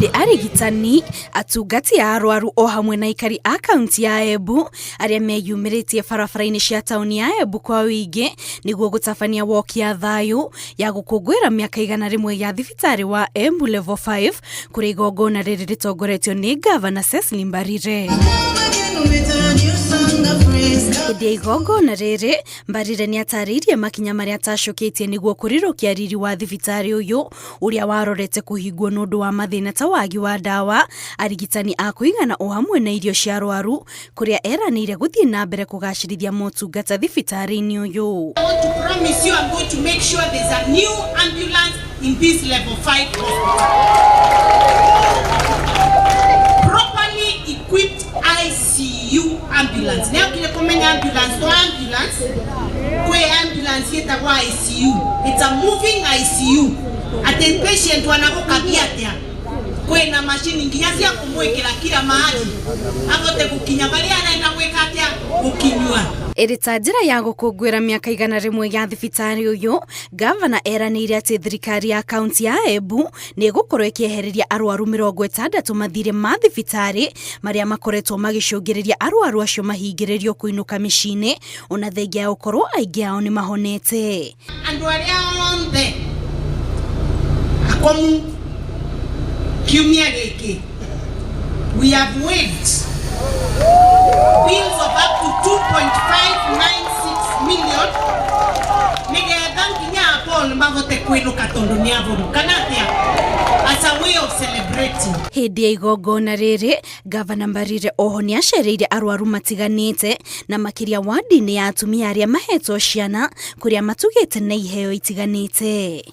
nĩ arigitani, atungati a arwaru o hamwe na ikari a kaunti ya Embu arĩa meyumĩrĩtie barabara-inĩ cia tauni ya Embu kwa wĩingĩ nĩguo gũtabania woki ya thayũ ya gũkũngũĩra mĩaka 100 ya thibitarĩ wa Embu Level 5 kũrĩ igongona rĩrĩ rĩtongoretio nĩ Gavana Cecily Mbarire. Hĩndĩ ya igongona rĩrĩ, Mbarire nĩ atarĩirie makinya marĩa atacũkĩtie nĩguo kũrirũkia riri wa thibitarĩ ũyũ ũrĩa warorete kũhingwo nĩ ũndũ wa mathĩna ta wagi wa ndawa, arigitani a kũigana o hamwe na irio cia arwaru, kũrĩa eranĩire gũthiĩ na mbere kũgacĩrithia motungata thibitarĩ-inĩ ũyũ. I want to promise you I'm going to make sure there's a new ambulance in this Level 5 properly equipped ICU ambulance. Now kile komenya ambulance kwe ambulance yetagwa ICU. It's a moving ICU. Ati patient wanagokabia atia kwe na machine nginya cia kumwekera kila mahali agote gukinya bali anaenda gweka atia gukinywa. Ĩrĩ ta njĩra ya gũkũngũĩra mĩaka 100 ya thibitarĩ ũyũ, Gavana eranĩire atĩ thirikari ya kaunti ya Embu nĩ ĩgũkorwo ĩkĩehereria arwaru 60 mathirĩ ma thibitarĩ marĩa makoretwo magĩcũngĩrĩria arwaru acio mahingĩrĩrio kũinũka mĩciĩ-inĩ ona thengia ya gũkorwo aingĩ ao nĩ mahonete. Andũ arĩa othe akomu kiumia gĩkĩ we have waived bills of up to 2.596 million. Nigetha nginya Paul magote kwinuka tondu ni avurukana atia as a way of celebrating. Hĩndĩ ya igongona rĩrĩ, Gavana Mbarire oho nĩ acereire arwaru matiganĩte na makĩria wadi-inĩ ya atumia arĩa mahetwo ciana kũrĩa matugĩte na iheo itiganĩte.